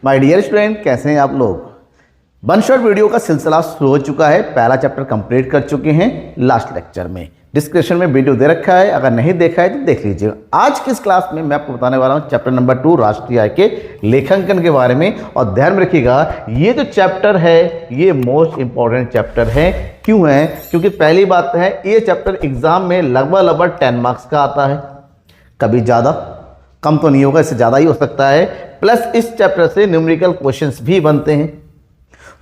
My dear student, कैसे हैं आप लोग। वन शॉट वीडियो का सिलसिला शुरू हो चुका है। पहला चैप्टर कंप्लीट कर चुके हैं लास्ट लेक्चर में। डिस्क्रिप्शन में वीडियो दे रखा है, अगर नहीं देखा है तो देख लीजिएगा। आज की इस क्लास में मैं आपको बताने वाला हूं चैप्टर नंबर 2 राष्ट्रीय आय के लेखांकन के बारे में। और ध्यान में रखिएगा, ये जो चैप्टर है ये मोस्ट इंपॉर्टेंट चैप्टर है। क्यों है? क्योंकि पहली बात है, ये चैप्टर एग्जाम में लगभग 10 मार्क्स का आता है। कभी ज़्यादा कम तो नहीं होगा, इससे ज़्यादा ही हो सकता है। प्लस इस चैप्टर से न्यूमेरिकल क्वेश्चंस भी बनते हैं।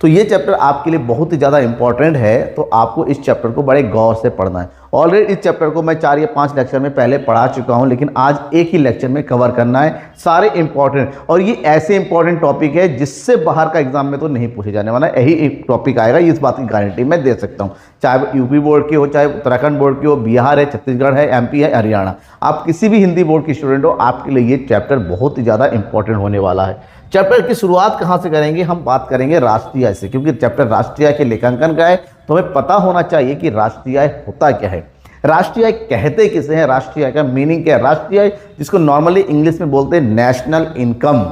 तो ये चैप्टर आपके लिए बहुत ही ज़्यादा इंपॉर्टेंट है, तो आपको इस चैप्टर को बड़े गौर से पढ़ना है। ऑलरेडी इस चैप्टर को मैं 4 या 5 लेक्चर में पहले पढ़ा चुका हूं, लेकिन आज एक ही लेक्चर में कवर करना है सारे इंपॉर्टेंट। और ये ऐसे इंपॉर्टेंट टॉपिक है जिससे बाहर का एग्जाम में तो नहीं पूछे जाने वाला, यही टॉपिक आएगा, इस बात की गारंटी मैं दे सकता हूं। चाहे यूपी बोर्ड की हो, चाहे उत्तराखंड बोर्ड की हो, बिहार है, छत्तीसगढ़ है, एमपी है, हरियाणा, आप किसी भी हिंदी बोर्ड की स्टूडेंट हो, आपके लिए ये चैप्टर बहुत ही ज़्यादा इंपॉर्टेंट होने वाला है। चैप्टर की शुरुआत कहाँ से करेंगे? हम बात करेंगे राष्ट्रीय आय से, क्योंकि चैप्टर राष्ट्रीय आय के लेखांकन का है, तो हमें पता होना चाहिए कि राष्ट्रीय आय होता क्या है, राष्ट्रीय आय कहते किसे हैं, राष्ट्रीय आय का मीनिंग क्या है। राष्ट्रीय आय, जिसको नॉर्मली इंग्लिश में बोलते हैं नेशनल इनकम,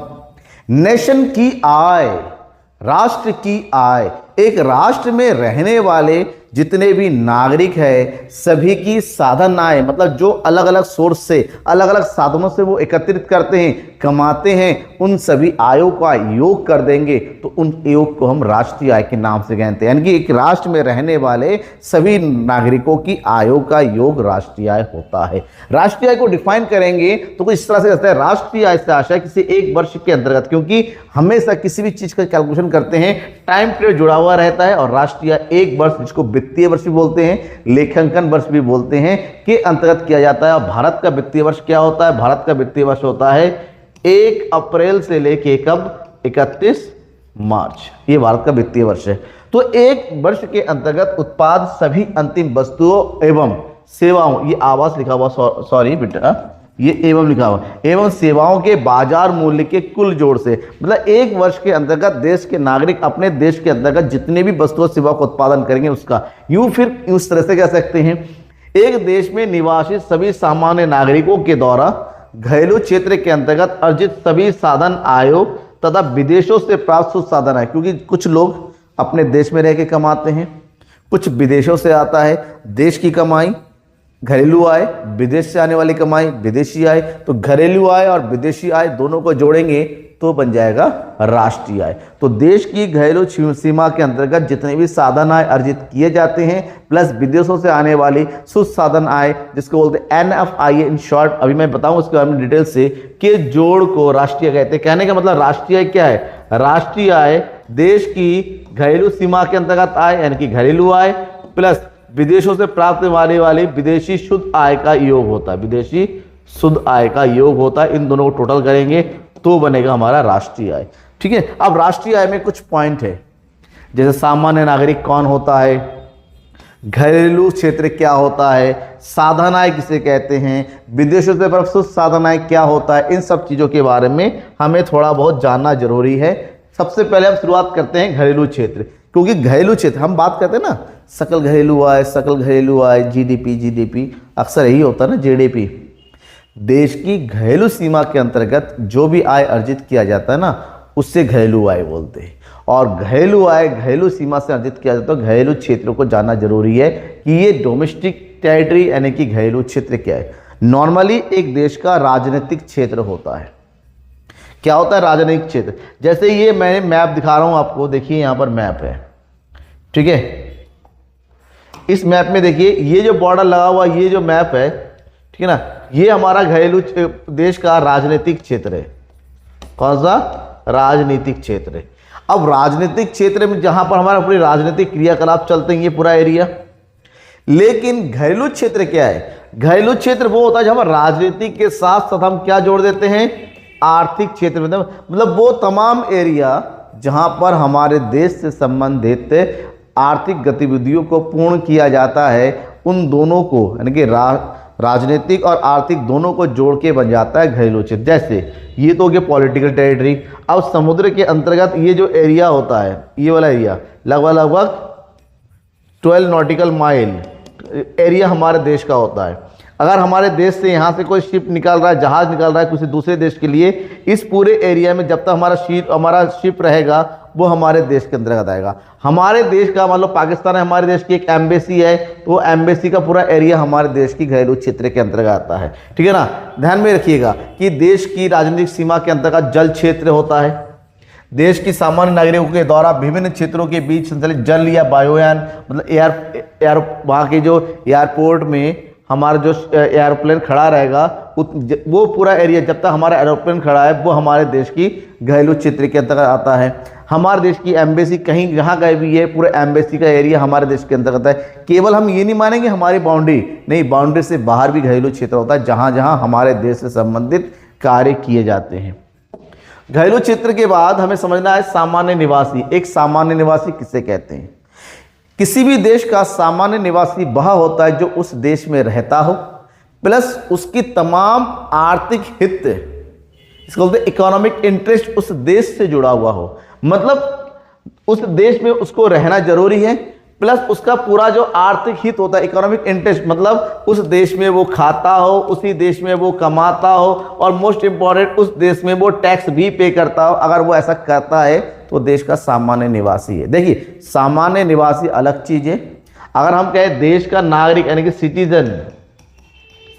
नेशन की आय, राष्ट्र की आय। एक राष्ट्र में रहने वाले जितने भी नागरिक है सभी की साधन आय, मतलब जो अलग अलग सोर्स से, अलग अलग साधनों से वो एकत्रित करते हैं, कमाते हैं, उन सभी आयों का योग कर देंगे तो उन योग को हम राष्ट्रीय आय के नाम से कहते हैं। यानी कि एक राष्ट्र में रहने वाले सभी नागरिकों की आयों का योग राष्ट्रीय आय होता है। राष्ट्रीय आय को डिफाइन करेंगे तो कुछ इस तरह से कहते हैं, राष्ट्रीय आय से आशय किसी एक वर्ष के अंतर्गत, क्योंकि हमेशा किसी भी चीज का कैलकुलेशन करते हैं टाइम पीरियड जुड़ा हुआ रहता है, और राष्ट्रीय आय एक वर्ष, जिसको वित्तीय वर्ष भी बोलते हैं, लेखांकन वर्ष भी बोलते हैं, के अंतर्गत किया जाता है। और भारत का वित्तीय वर्ष क्या होता है? भारत का वित्तीय वर्ष होता है 1 अप्रैल से लेके कब 31 मार्च, ये भारत का वित्तीय वर्ष है। तो एक वर्ष के अंतर्गत उत्पाद सभी अंतिम वस्तुओं एवं सेवाओं, ये आवास लिखा हुआ, सॉरी बेटा, ये एवं लिखा हुआ, एवं सेवाओं के बाजार मूल्य के कुल जोड़ से, मतलब एक वर्ष के अंतर्गत देश के नागरिक अपने देश के अंतर्गत जितने भी वस्तु और सेवा का उत्पादन करेंगे उसका, यूं फिर उस तरह से कह सकते हैं, एक देश में निवासित सभी सामान्य नागरिकों के द्वारा घरेलू क्षेत्र के अंतर्गत अर्जित सभी साधन आयों तथा विदेशों से प्राप्त शुद्ध साधन आय, क्योंकि कुछ लोग अपने देश में रह के कमाते हैं, कुछ विदेशों से आता है, देश की कमाई घरेलू आय, विदेश से आने वाली कमाई विदेशी आय। तो घरेलू आय और विदेशी आय दोनों को जोड़ेंगे तो बन जाएगा राष्ट्रीय आय। तो देश की घरेलू सीमा के अंतर्गत जितने भी साधन आय अर्जित किए जाते हैं, प्लस विदेशों से आने वाली शुद्ध साधन आय, जिसको बोलते हैं NFIA इन शॉर्ट, अभी मैं बताऊं उसके बारे में डिटेल से, के जोड़ को राष्ट्रीय कहते हैं। कहने का मतलब राष्ट्रीय आय क्या है? राष्ट्रीय आय देश की घरेलू सीमा के अंतर्गत आय, यानी कि घरेलू आय, प्लस विदेशों से प्राप्त होने वाली विदेशी शुद्ध आय का योग होता है, विदेशी शुद्ध आय का योग होता है। इन दोनों को टोटल करेंगे तो बनेगा हमारा राष्ट्रीय आय। ठीक है, अब राष्ट्रीय आय में कुछ पॉइंट है, जैसे सामान्य नागरिक कौन होता है, घरेलू क्षेत्र क्या होता है, साधन आय किसे कहते हैं, विदेशों से प्राप्त शुद्ध साधन आय क्या होता है, इन सब चीजों के बारे में हमें थोड़ा बहुत जानना जरूरी है। सबसे पहले हम शुरुआत करते हैं घरेलू क्षेत्र, क्योंकि घरेलू क्षेत्र हम बात करते हैं ना, सकल घरेलू आय, सकल घरेलू आय, जीडीपी, अक्सर यही होता है ना, जीडीपी। देश की घरेलू सीमा के अंतर्गत जो भी आय अर्जित किया जाता है ना, उससे घरेलू आय बोलते हैं। और घरेलू आय घरेलू सीमा से अर्जित किया जाता है। घरेलू क्षेत्रों को जानना जरूरी है कि ये डोमेस्टिक टेरिटरी यानी कि घरेलू क्षेत्र क्या है। नॉर्मली एक देश का राजनीतिक क्षेत्र होता है। क्या होता है राजनीतिक क्षेत्र? जैसे ये मैं मैप दिखा रहा हूं आपको, देखिए यहां पर मैप है, ठीक है। इस मैप में देखिए ये जो बॉर्डर लगा हुआ, ये जो मैप है, ठीक है ना, ये हमारा घरेलू देश का राजनीतिक क्षेत्र है। कौन सा? राजनीतिक क्षेत्र है। अब राजनीतिक क्षेत्र में जहां पर हमारा पूरी राजनीतिक क्रियाकलाप चलते हैं, ये पूरा एरिया। लेकिन घरेलू क्षेत्र क्या है? घरेलू क्षेत्र वो होता है जहां राजनीति के साथ साथ हम क्या जोड़ देते हैं? आर्थिक क्षेत्र में, मतलब वो तमाम एरिया जहां पर हमारे देश से संबंधित आर्थिक गतिविधियों को पूर्ण किया जाता है, उन दोनों को यानी कि राजनीतिक और आर्थिक दोनों को जोड़ के बन जाता है घरेलू क्षेत्र। जैसे ये तो हो गया पॉलिटिकल टेरिटरी। अब समुद्र के अंतर्गत ये जो एरिया होता है, ये वाला एरिया लगभग 12 नॉटिकल माइल एरिया हमारे देश का होता है। अगर हमारे देश से यहाँ से कोई शिप निकल रहा है, जहाज निकल रहा है किसी दूसरे देश के लिए, इस पूरे एरिया में जब तक हमारा शिप रहेगा वो हमारे देश के अंतर्गत आएगा। हमारे देश का मान लो पाकिस्तान है, हमारे देश की एक एम्बेसी है, तो एम्बेसी का पूरा एरिया हमारे देश की घरेलू क्षेत्र के अंतर्गत आता है। ठीक है ना, ध्यान में रखिएगा कि देश की राजनीतिक सीमा के अंतर्गत जल क्षेत्र होता है। देश की सामान्य नागरिकों के द्वारा विभिन्न क्षेत्रों के बीच संचालित जल या वायुयान, मतलब वहाँ के जो एयरपोर्ट में हमारा जो एयरप्लेन खड़ा रहेगा वो पूरा एरिया जब तक हमारा एरोप्लेन खड़ा है वो हमारे देश की घरेलू क्षेत्र के अंतर्गत आता है। हमारे देश की एम्बेसी कहीं जहाँ गई भी है, पूरे एम्बेसी का एरिया हमारे देश के अंतर्गत है। केवल हम ये नहीं मानेंगे हमारी बाउंड्री नहीं, बाउंड्री से बाहर भी घरेलू क्षेत्र होता है जहाँ जहाँ हमारे देश से संबंधित कार्य किए जाते हैं। घरेलू क्षेत्र के बाद हमें समझना है सामान्य निवासी। एक सामान्य निवासी किसे कहते हैं? किसी भी देश का सामान्य निवासी वह होता है जो उस देश में रहता हो प्लस उसकी तमाम आर्थिक हित, इसको बोलते हैं इकोनॉमिक इंटरेस्ट, उस देश से जुड़ा हुआ हो। मतलब उस देश में उसको रहना जरूरी है प्लस उसका पूरा जो आर्थिक हित होता है, इकोनॉमिक इंटरेस्ट, मतलब उस देश में वो खाता हो, उसी देश में वो कमाता हो और मोस्ट इंपॉर्टेंट उस देश में वो टैक्स भी पे करता हो। अगर वो ऐसा करता है तो देश का सामान्य निवासी है। देखिए, सामान्य निवासी अलग चीज है। अगर हम कहें देश का नागरिक यानी कि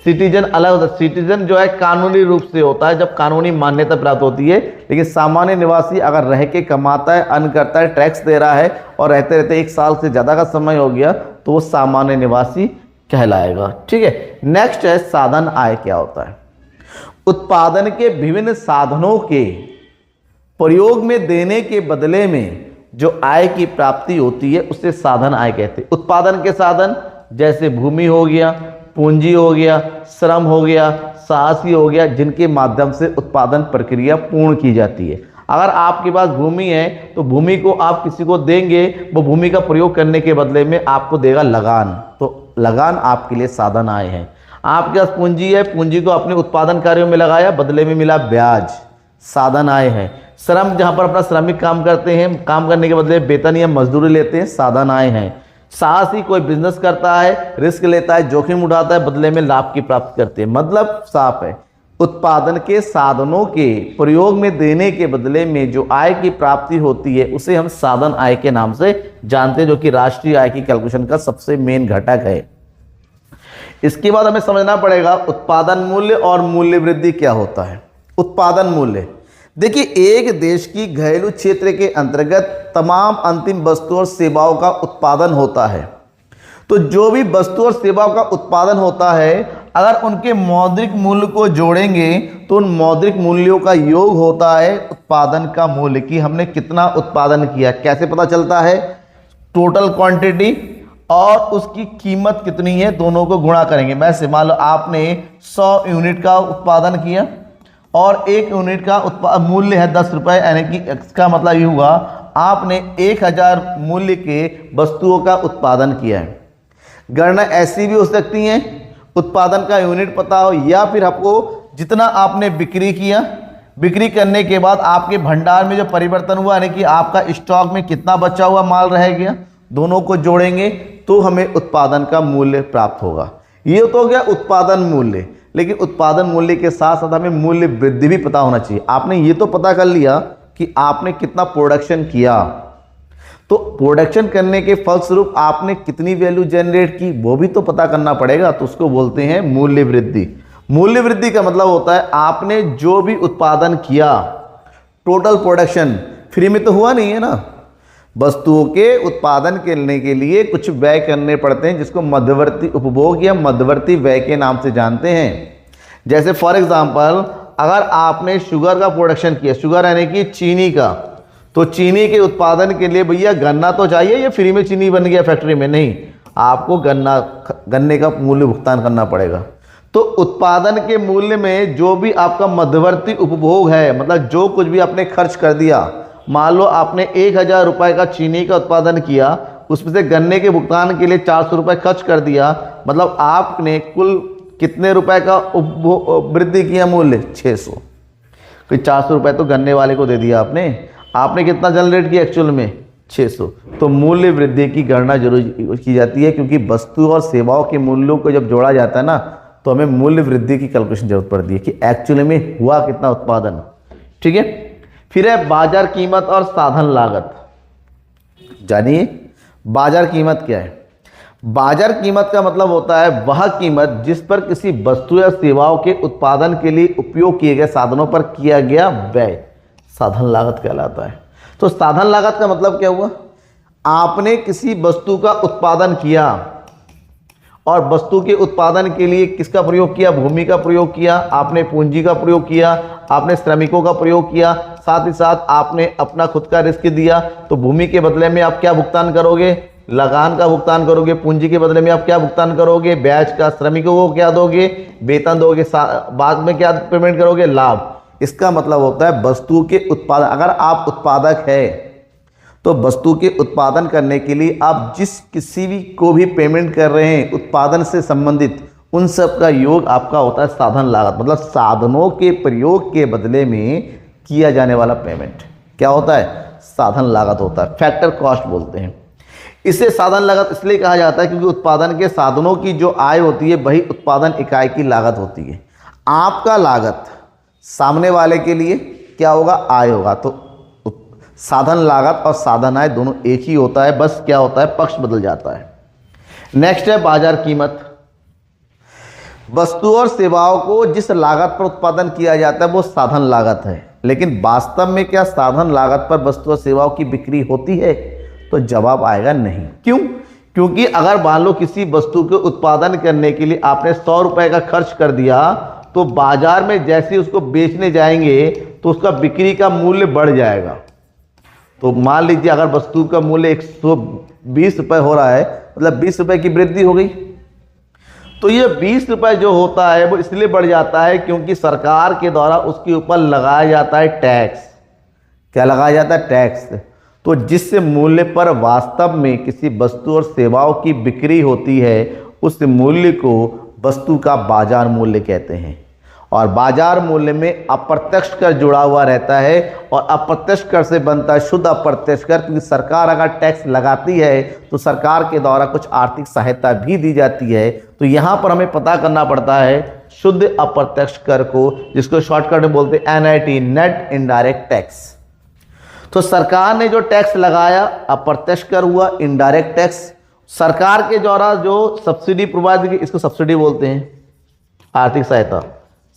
सिटीजन अलग होता है। सिटीजन जो है कानूनी रूप से होता है जब कानूनी मान्यता प्राप्त होती है, लेकिन सामान्य निवासी अगर रह के कमाता है, अर्न करता है, टैक्स दे रहा है और रहते रहते 1 साल से ज़्यादा का समय हो गया तो वो सामान्य निवासी कहलाएगा। ठीक है, नेक्स्ट है साधन आय क्या होता है? उत्पादन के विभिन्न साधनों के प्रयोग में देने के बदले में जो आय की प्राप्ति होती है उसे साधन आय कहते हैं। उत्पादन के साधन जैसे भूमि हो गया, पूंजी हो गया, श्रम हो गया, साहसी हो गया, जिनके माध्यम से उत्पादन प्रक्रिया पूर्ण की जाती है। अगर आपके पास भूमि है तो भूमि को आप किसी को देंगे, वो भूमि का प्रयोग करने के बदले में आपको देगा लगान, तो लगान आपके लिए साधन आय है। आपके पास पूंजी है, पूंजी को अपने उत्पादन कार्यों में लगाया, बदले में मिला ब्याज, साधन आय है। श्रम, जहाँ पर अपना श्रमिक काम करते हैं, काम करने के बदले वेतन या मजदूरी लेते हैं, साधन आय है। साहसी, कोई बिजनेस करता है, रिस्क लेता है, जोखिम उठाता है, बदले में लाभ की प्राप्ति करते हैं। मतलब साफ है, उत्पादन के साधनों के प्रयोग में देने के बदले में जो आय की प्राप्ति होती है उसे हम साधन आय के नाम से जानते हैं, जो कि राष्ट्रीय आय की कैलकुलेशन का सबसे मेन घटक है। इसके बाद हमें समझना पड़ेगा उत्पादन मूल्य और मूल्य वृद्धि क्या होता है। उत्पादन मूल्य, देखिए, एक देश की घरेलू क्षेत्र के अंतर्गत तमाम अंतिम वस्तुओं और सेवाओं का उत्पादन होता है। तो जो भी वस्तु और सेवाओं का उत्पादन होता है, अगर उनके मौद्रिक मूल्य को जोड़ेंगे तो उन मौद्रिक मूल्यों का योग होता है उत्पादन का मूल्य, कि हमने कितना उत्पादन किया। कैसे पता चलता है? टोटल क्वांटिटी और उसकी कीमत कितनी है, दोनों को गुणा करेंगे। वैसे मान लो आपने 100 यूनिट का उत्पादन किया और 1 यूनिट का मूल्य है 10 रुपये, यानी कि इसका मतलब ये हुआ आपने 1000 मूल्य के वस्तुओं का उत्पादन किया है। गणना ऐसी भी हो सकती है, उत्पादन का यूनिट पता हो, या फिर आपको जितना आपने बिक्री किया, बिक्री करने के बाद आपके भंडार में जो परिवर्तन हुआ, यानी कि आपका स्टॉक में कितना बचा हुआ माल रह गया, दोनों को जोड़ेंगे तो हमें उत्पादन का मूल्य प्राप्त होगा। ये तो हो गया उत्पादन मूल्य, लेकिन उत्पादन मूल्य के साथ साथ हमें मूल्य वृद्धि भी पता होना चाहिए। आपने ये तो पता कर लिया कि आपने कितना प्रोडक्शन किया, तो प्रोडक्शन करने के फलस्वरूप आपने कितनी वैल्यू जनरेट की वो भी तो पता करना पड़ेगा, तो उसको बोलते हैं मूल्य वृद्धि। मूल्य वृद्धि का मतलब होता है आपने जो भी उत्पादन किया, टोटल प्रोडक्शन फ्री में तो हुआ नहीं है ना, वस्तुओं के उत्पादन करने के लिए कुछ व्यय करने पड़ते हैं, जिसको मध्यवर्ती उपभोग या मध्यवर्ती व्यय के नाम से जानते हैं। जैसे फॉर एग्जांपल, अगर आपने शुगर का प्रोडक्शन किया, शुगर यानी कि चीनी का, तो चीनी के उत्पादन के लिए भैया गन्ना तो चाहिए, या फ्री में चीनी बन गया फैक्ट्री में? नहीं, आपको गन्ने का मूल्य भुगतान करना पड़ेगा। तो उत्पादन के मूल्य में जो भी आपका मध्यवर्ती उपभोग है, मतलब जो कुछ भी आपने खर्च कर दिया, मान लो आपने 1000 रुपये का चीनी का उत्पादन किया, उसमें से गन्ने के भुगतान के लिए 400 रुपये खर्च कर दिया, मतलब आपने कुल कितने रुपए का वृद्धि किया? मूल्य 600। कोई 400 रुपये तो गन्ने वाले को दे दिया आपने कितना जनरेट किया एक्चुअल में? 600। तो मूल्य वृद्धि की गणना जरूर की जाती है, क्योंकि वस्तु और सेवाओं के मूल्यों को जब जोड़ा जाता है ना, तो हमें मूल्य वृद्धि की कैलकुलेशन जरूरत पड़ती है कि एक्चुअली में हुआ कितना उत्पादन। ठीक है, फिर है बाजार कीमत और साधन लागत। जानिए बाजार कीमत क्या है। बाजार कीमत का मतलब होता है वह कीमत जिस पर किसी वस्तु या सेवाओं के उत्पादन के लिए उपयोग किए गए साधनों पर किया गया व्यय साधन लागत कहलाता है। तो साधन लागत का मतलब क्या हुआ, आपने किसी वस्तु का उत्पादन किया और वस्तु के उत्पादन के लिए किसका प्रयोग किया, भूमि का प्रयोग किया, आपने पूंजी का प्रयोग किया, आपने श्रमिकों का प्रयोग किया, साथ ही साथ आपने अपना खुद का रिस्क दिया। तो भूमि के बदले में आप क्या भुगतान करोगे, लगान का भुगतान करोगे। पूंजी के बदले में आप क्या भुगतान करोगे, ब्याज का। श्रमिकों को क्या दोगे, वेतन दोगे। बाद में क्या पेमेंट करोगे, लाभ। इसका मतलब होता है वस्तु के उत्पादन, अगर आप उत्पादक है तो वस्तु के उत्पादन करने के लिए आप जिस किसी भी को भी पेमेंट कर रहे हैं उत्पादन से संबंधित, उन सब का योग आपका होता है साधन लागत। मतलब साधनों के प्रयोग के बदले में किया जाने वाला पेमेंट क्या होता है, साधन लागत होता है। फैक्टर कॉस्ट बोलते हैं इसे। साधन लागत इसलिए कहा जाता है क्योंकि उत्पादन के साधनों की जो आय होती है वही उत्पादन इकाई की लागत होती है। आपका लागत सामने वाले के लिए क्या होगा, आय होगा। तो साधन लागत और साधन आय दोनों एक ही होता है, बस क्या होता है, पक्ष बदल जाता है। नेक्स्ट है बाजार कीमत। वस्तु और सेवाओं को जिस लागत पर उत्पादन किया जाता है वो साधन लागत है। लेकिन वास्तव में क्या साधन लागत पर वस्तु और सेवाओं की बिक्री होती है, तो जवाब आएगा नहीं। क्यों, क्योंकि अगर मान लो किसी वस्तु के उत्पादन करने के लिए आपने 100 रुपए का खर्च कर दिया, तो बाजार में जैसे उसको बेचने जाएंगे तो उसका बिक्री का मूल्य बढ़ जाएगा। तो मान लीजिए अगर वस्तु का मूल्य 120 रुपए हो रहा है, मतलब 20 रुपए की वृद्धि हो गई, तो ये 20 रुपए जो होता है वो इसलिए बढ़ जाता है क्योंकि सरकार के द्वारा उसके ऊपर लगाया जाता है टैक्स। क्या लगाया जाता है, टैक्स। तो जिस मूल्य पर वास्तव में किसी वस्तु और सेवाओं की बिक्री होती है उस मूल्य को वस्तु का बाजार मूल्य कहते हैं। और बाजार मूल्य में अप्रत्यक्ष कर जुड़ा हुआ रहता है और अप्रत्यक्ष कर से बनता है शुद्ध अप्रत्यक्ष कर, क्योंकि सरकार अगर टैक्स लगाती है तो सरकार के द्वारा कुछ आर्थिक सहायता भी दी जाती है। तो यहाँ पर हमें पता करना पड़ता है शुद्ध अप्रत्यक्ष कर को, जिसको शॉर्टकट में बोलते हैं NIT, नेट इनडायरेक्ट टैक्स। तो सरकार ने जो टैक्स लगाया अप्रत्यक्ष कर हुआ, इनडायरेक्ट टैक्स। सरकार के द्वारा जो सब्सिडी प्रोवाइड की, इसको सब्सिडी बोलते हैं, आर्थिक सहायता,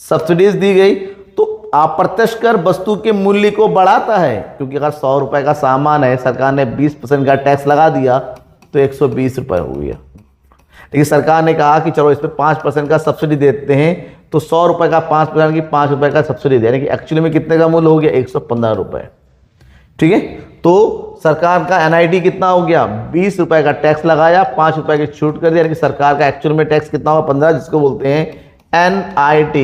सब्सिडीज दी गई। तो अप्रत्यक्ष कर वस्तु के मूल्य को बढ़ाता है, क्योंकि अगर 100 रुपए का सामान है, सरकार ने 20% का टैक्स लगा दिया तो 120 रुपए हो गया। लेकिन सरकार ने कहा कि चलो इस पर 5% का सब्सिडी देते हैं, तो 100 रुपए का 5% की 5 रुपए का सब्सिडी दे, यानी कि एक्चुअली में कितने का मूल्य हो गया, 115 रुपए। ठीक है, तो सरकार का NIT कितना हो गया, 20 रुपए का टैक्स लगाया, 5 रुपए की छूट कर दिया, यानी कि सरकार का एक्चुअल में टैक्स कितना हुआ, 15, जिसको बोलते हैं NIT,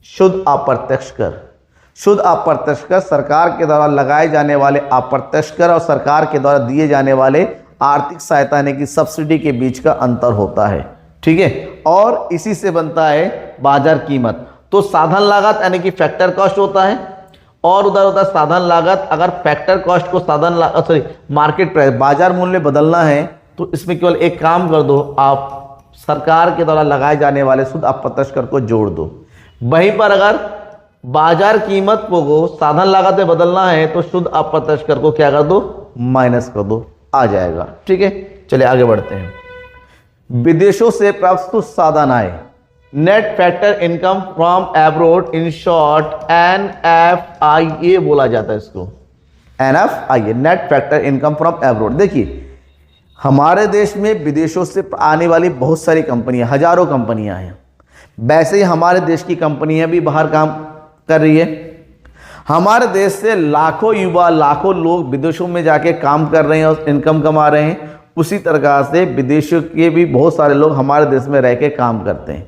शुद्ध अप्रत्यक्ष कर। शुद्ध अप्रत्यक्ष कर सरकार के द्वारा लगाए जाने वाले अप्रत्यक्ष कर और सरकार के द्वारा दिए जाने वाले आर्थिक सहायता यानी कि सब्सिडी के बीच का अंतर होता है। ठीक है, और इसी से बनता है बाजार कीमत। तो साधन लागत यानी कि फैक्टर कॉस्ट होता है, और उधर होता है साधन लागत। अगर फैक्टर कॉस्ट को साधन मार्केट प्राइस, बाजार मूल्य बदलना है, तो इसमें केवल एक काम कर दो, आप सरकार के द्वारा लगाए जाने वाले शुद्ध अप्रत्यक्ष कर को जोड़ दो। वहीं पर अगर बाजार कीमत को साधन लागत में बदलना है तो शुद्ध अप्रत्यक्ष कर को क्या कर दो, माइनस कर दो, आ जाएगा। ठीक है, चलिए आगे बढ़ते हैं। विदेशों से प्राप्त शुद्ध साधन आय, net factor income from abroad, in short NFIA बोला जाता है इसको, NFIA, net factor income from abroad. देखिए हमारे देश में विदेशों से आने वाली बहुत सारी कंपनियां, हजारों कंपनियां हैं। वैसे ही हमारे देश की कंपनियां भी बाहर काम कर रही है। हमारे देश से लाखों युवा, लाखों लोग विदेशों में जाके काम कर रहे हैं और इनकम कमा रहे हैं। उसी तरह से विदेशों के भी बहुत सारे लोग हमारे देश में रह के काम करते हैं।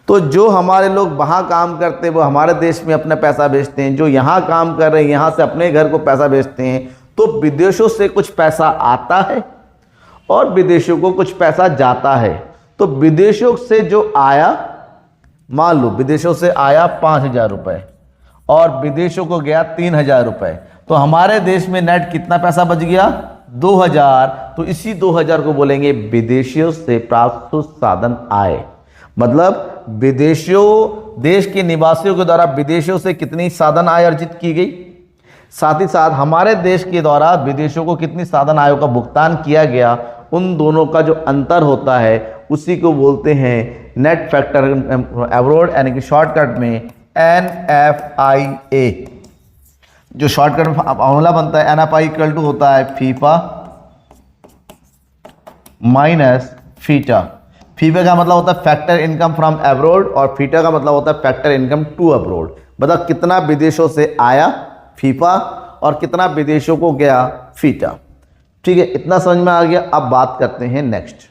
तो जो हमारे लोग वहाँ काम करते हैं वो हमारे देश में अपना पैसा भेजते हैं, जो यहाँ काम कर रहे हैं यहाँ से अपने घर को पैसा भेजते हैं। तो विदेशों से कुछ पैसा आता है और विदेशों को कुछ पैसा जाता है। तो विदेशों से जो आया, मान लो विदेशों से आया 5,000 रुपये और विदेशों को गया 3,000 रुपये, तो हमारे देश में नेट कितना पैसा बच गया, 2,000। तो इसी 2,000 को बोलेंगे विदेशियों से प्राप्त साधन आय। मतलब देश के निवासियों के द्वारा विदेशों से कितनी साधन आय अर्जित की गई, साथ ही साथ हमारे देश के द्वारा विदेशों को कितनी साधन आयों का भुगतान किया गया, उन दोनों का जो अंतर होता है उसी को बोलते हैं नेट फैक्टर अब्रॉड, यानी कि शॉर्टकट में NFIA। जो शॉर्टकट में फॉर्मूला बनता है NFI इक्वल टू होता है फीफा माइनस फीटा। फीफा का मतलब होता है फैक्टर इनकम फ्रॉम अब्रॉड और फीटा का मतलब होता है फैक्टर इनकम टू अब्रॉड। मतलब कितना विदेशों से आया फीफा और कितना विदेशों को गया फीटा। ठीक है, इतना समझ में आ गया। अब बात करते हैं नेक्स्ट।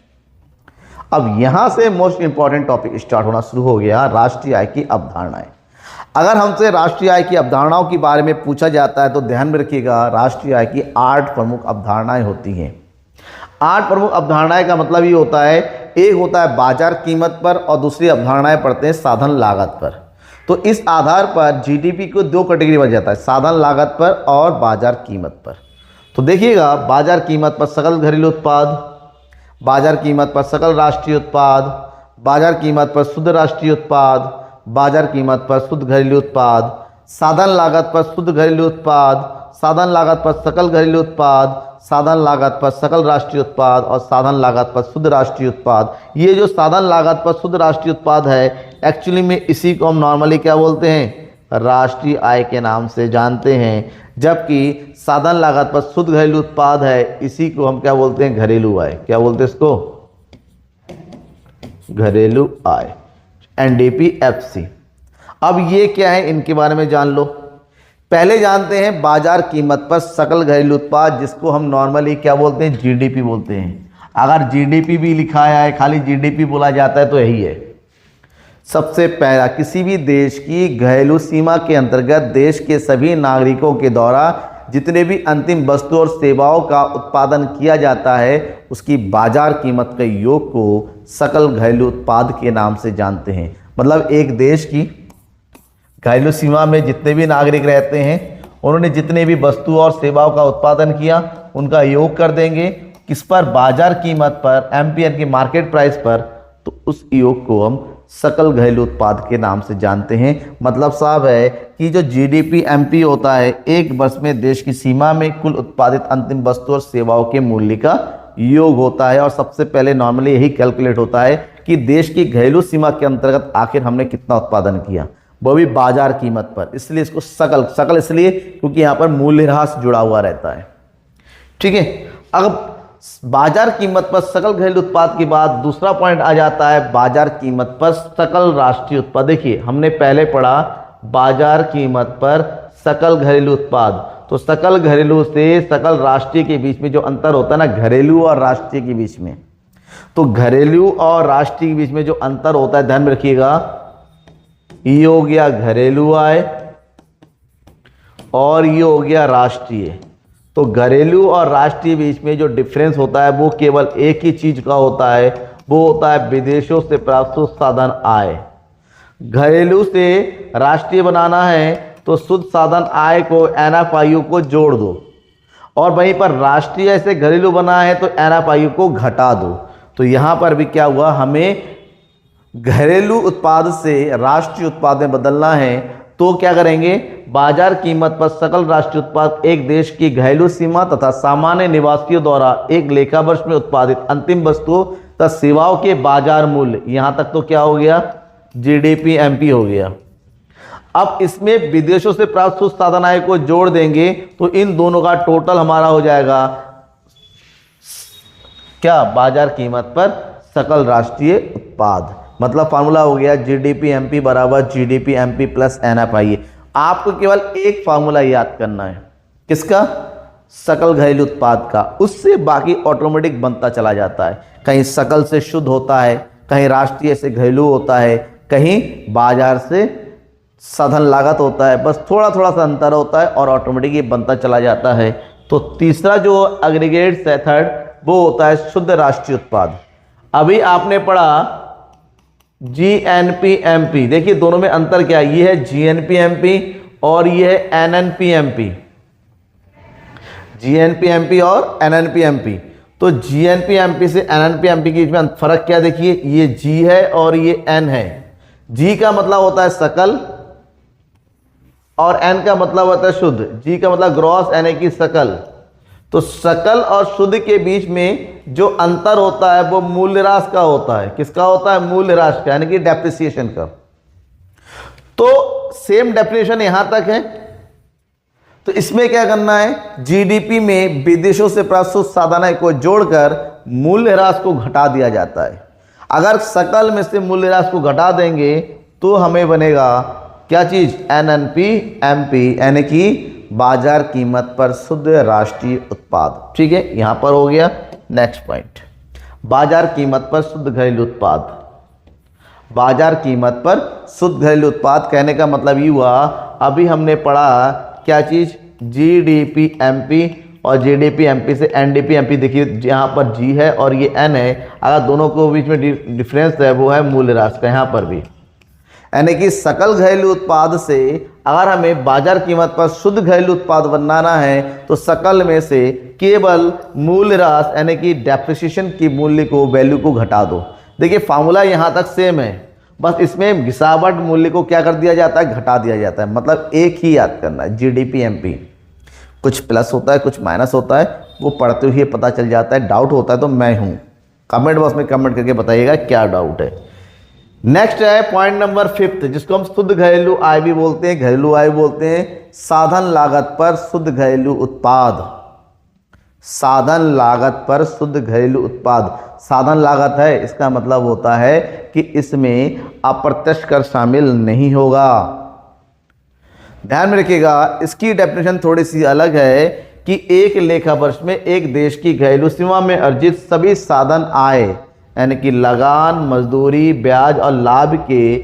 अब यहां से मोस्ट इंपॉर्टेंट टॉपिक स्टार्ट होना शुरू हो गया, राष्ट्रीय आय की अवधारणाएं। अगर हमसे राष्ट्रीय आय की अवधारणाओं के बारे में पूछा जाता है तो ध्यान में रखिएगा, राष्ट्रीय आय की 8 प्रमुख अवधारणाएं होती हैं। 8 प्रमुख अवधारणाएं का मतलब ये होता है, एक होता है बाजार कीमत पर और दूसरी अवधारणाएं पढ़ते हैं साधन लागत पर। तो इस आधार पर जीडीपी को 2 कैटेगरी बन जाता है, साधन लागत पर और बाजार कीमत पर। तो देखिएगा, बाजार कीमत पर सकल घरेलू उत्पाद, बाजार कीमत पर सकल राष्ट्रीय उत्पाद, बाजार कीमत पर शुद्ध राष्ट्रीय उत्पाद, बाजार कीमत पर शुद्ध घरेलू उत्पाद, साधन लागत पर शुद्ध घरेलू उत्पाद, साधन लागत पर सकल घरेलू उत्पाद, साधन लागत पर सकल राष्ट्रीय उत्पाद और साधन लागत पर शुद्ध राष्ट्रीय उत्पाद। ये जो साधन लागत पर शुद्ध राष्ट्रीय उत्पाद है, एक्चुअली में इसी को हम नॉर्मली क्या बोलते हैं, राष्ट्रीय आय के नाम से जानते हैं। जबकि साधन लागत पर शुद्ध घरेलू उत्पाद है, इसी को हम क्या बोलते हैं, घरेलू आय। क्या बोलते हैं इसको, घरेलू आय, NDPFC। अब ये क्या है, इनके बारे में जान लो। पहले जानते हैं बाजार कीमत पर सकल घरेलू उत्पाद, जिसको हम नॉर्मली क्या बोलते हैं, GDP बोलते हैं। अगर GDP भी लिखा है, खाली GDP बोला जाता है तो यही है। सबसे पहला, किसी भी देश की घरेलू सीमा के अंतर्गत देश के सभी नागरिकों के द्वारा जितने भी अंतिम वस्तु और सेवाओं का उत्पादन किया जाता है, उसकी बाजार कीमत के योग को सकल घरेलू उत्पाद के नाम से जानते हैं। मतलब एक देश की घरेलू सीमा में जितने भी नागरिक रहते हैं, उन्होंने जितने भी वस्तु और सेवाओं का उत्पादन किया, उनका योग कर देंगे किस पर, बाजार कीमत पर, एमपीएन की मार्केट प्राइस पर। तो उस योग को हम सकल घरेलू उत्पाद के नाम से जानते हैं। मतलब साहब है कि जो GDP MP होता है, एक वर्ष में देश की सीमा में कुल उत्पादित अंतिम वस्तु और सेवाओं के मूल्य का योग होता है। और सबसे पहले नॉर्मली यही कैलकुलेट होता है कि देश की घरेलू सीमा के अंतर्गत आखिर हमने कितना उत्पादन किया, वो भी बाजार कीमत पर। इसलिए इसको सकल इसलिए क्योंकि यहाँ पर मूल्यह्रास जुड़ा हुआ रहता है। ठीक है, अब बाजार कीमत पर सकल घरेलू उत्पाद के बाद दूसरा पॉइंट आ जाता है बाजार कीमत पर सकल राष्ट्रीय उत्पाद। देखिए, हमने पहले पढ़ा बाजार कीमत पर सकल घरेलू उत्पाद, तो सकल घरेलू से सकल राष्ट्रीय के बीच में जो अंतर होता है ना, घरेलू और राष्ट्रीय के बीच में, तो घरेलू और राष्ट्रीय के बीच में जो अंतर होता है, ध्यान में रखिएगा, ये हो गया घरेलू आय और ये हो गया राष्ट्रीय। तो घरेलू और राष्ट्रीय बीच में जो डिफरेंस होता है वो केवल एक ही चीज का होता है, वो होता है विदेशों से प्राप्त शुद्ध साधन आय। घरेलू से राष्ट्रीय बनाना है तो शुद्ध साधन आय को NFIU को जोड़ दो, और वहीं पर राष्ट्रीय से घरेलू बना है तो NFIU को घटा दो। तो यहां पर भी क्या हुआ, हमें घरेलू उत्पाद से राष्ट्रीय उत्पाद में बदलना है। तो क्या करेंगे, बाजार कीमत पर सकल राष्ट्रीय उत्पाद एक देश की घरेलू सीमा तथा सामान्य निवासियों द्वारा एक लेखा वर्ष में उत्पादित अंतिम वस्तुओं तथा सेवाओं के बाजार मूल्य, यहां तक तो क्या हो गया, GDP MP हो गया। अब इसमें विदेशों से प्राप्त शुद्ध साधन आय को जोड़ देंगे तो इन दोनों का टोटल हमारा हो जाएगा क्या, बाजार कीमत पर सकल राष्ट्रीय उत्पाद। मतलब फार्मूला हो गया GDP MP बराबर GDP MP प्लस NFIA। आपको केवल एक फार्मूला याद करना है, किसका, सकल घरेलू उत्पाद का। उससे बाकी ऑटोमेटिक बनता चला जाता है। कहीं सकल से शुद्ध होता है, कहीं राष्ट्रीय से घरेलू होता है, कहीं बाजार से साधन लागत होता है। बस थोड़ा थोड़ा सा अंतर होता है और ऑटोमेटिक ये बनता चला जाता है। तो तीसरा जो एग्रीगेट है थर्ड, वो होता है शुद्ध राष्ट्रीय उत्पाद। अभी आपने पढ़ा GNP MP। देखिए दोनों में अंतर क्या है, ये है GNP MP और ये है NNP MP। GNP MP और NNP MP। तो GNP MP से NNP MP के बीच में फर्क क्या, देखिए ये G है और ये N है। जी का मतलब होता है सकल और एन का मतलब होता है शुद्ध। जी का मतलब ग्रॉस, यानी कि सकल। तो सकल और शुद्ध के बीच में जो अंतर होता है वो मूल्यह्रास का होता है। किसका होता है? मूल्यह्रास का, यानी कि डेप्रिसिएशन का। तो सेम डेफिनेशन यहां तक है। तो इसमें क्या करना है? जीडीपी में विदेशों से प्राप्त शुद्ध साधन आय को जोड़कर मूल्यह्रास को घटा दिया जाता है। अगर सकल में से मूल्यह्रास को घटा देंगे तो हमें बनेगा क्या चीज? एनएनपी एमपी, यानी कि बाजार कीमत पर शुद्ध राष्ट्रीय उत्पाद। ठीक है, यहां पर हो गया। नेक्स्ट पॉइंट, बाजार कीमत पर शुद्ध घरेलू उत्पाद। बाजार कीमत पर शुद्ध घरेलू उत्पाद कहने का मतलब ये हुआ, अभी हमने पढ़ा क्या चीज? जीडीपी एमपी, और जीडीपी एमपी से एनडीपी एमपी। देखिए यहाँ पर जी है और ये एन है, अगर दोनों को बीच में डिफरेंस है वो है मूल्यह्रास का। यहाँ पर भी यानी कि सकल घरेलू उत्पाद से अगर हमें बाजार कीमत पर शुद्ध घरेलू उत्पाद बनाना है तो सकल में से केवल मूल्यह्रास यानी कि डेप्रिसिएशन की मूल्य को, वैल्यू को घटा दो। देखिए फार्मूला यहाँ तक सेम है, बस इसमें घिसावट मूल्य को क्या कर दिया जाता है? घटा दिया जाता है। मतलब एक ही याद करना है, जीडीपी एमपी। कुछ प्लस होता है, कुछ माइनस होता है, वो पढ़ते हुए पता चल जाता है। डाउट होता है तो मैं हूं, कमेंट बॉक्स में कमेंट करके बताइएगा क्या डाउट है। नेक्स्ट है पॉइंट नंबर 5, जिसको हम शुद्ध घरेलू आय भी बोलते हैं, घरेलू आय बोलते हैं। साधन लागत पर शुद्ध घरेलू उत्पाद। साधन लागत पर शुद्ध घरेलू उत्पाद। साधन लागत है, इसका मतलब होता है कि इसमें अप्रत्यक्ष कर शामिल नहीं होगा। ध्यान में रखिएगा, इसकी डेफिनेशन थोड़ी सी अलग है कि एक लेखा वर्ष में एक देश की घरेलू सीमा में अर्जित सभी साधन आय, यानी कि लगान, मजदूरी, ब्याज और लाभ के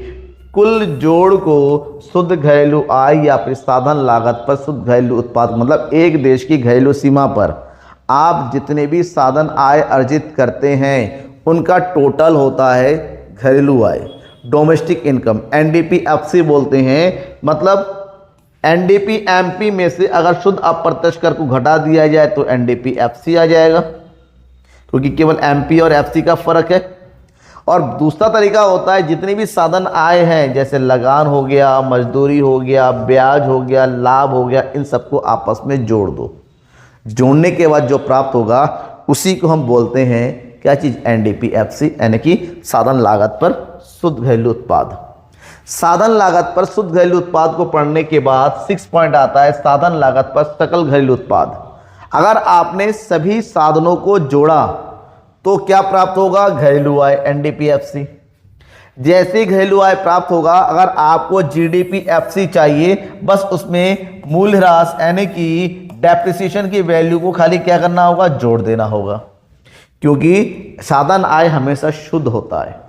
कुल जोड़ को शुद्ध घरेलू आय या फिर साधन लागत पर शुद्ध घरेलू उत्पाद। मतलब एक देश की घरेलू सीमा पर आप जितने भी साधन आय अर्जित करते हैं उनका टोटल होता है घरेलू आय, डोमेस्टिक इनकम, एनडीपीएफसी बोलते हैं। मतलब एनडीपी एमपी में से अगर शुद्ध अप्रत्यक्ष कर को घटा दिया जाए तो एनडीपीएफसी आ जाएगा, क्योंकि केवल एमपी और एफसी का फर्क है। और दूसरा तरीका होता है जितने भी साधन आए हैं, जैसे लगान हो गया, मजदूरी हो गया, ब्याज हो गया, लाभ हो गया, इन सबको आपस में जोड़ दो। जोड़ने के बाद जो प्राप्त होगा उसी को हम बोलते हैं क्या चीज़? एनडीपीएफसी, यानी कि साधन लागत पर शुद्ध घरेलू उत्पाद। साधन लागत पर शुद्ध घरेलू उत्पाद को पढ़ने के बाद 6 पॉइंट आता है, साधन लागत पर सकल घरेलू उत्पाद। अगर आपने सभी साधनों को जोड़ा तो क्या प्राप्त होगा? घरेलू आय, एनडीपीएफसी। जैसे घरेलू आय प्राप्त होगा, अगर आपको जीडीपीएफसी चाहिए, बस उसमें मूल्यह्रास यानी कि डेप्रिसिएशन की वैल्यू को खाली क्या करना होगा? जोड़ देना होगा। क्योंकि साधन आय हमेशा शुद्ध होता है,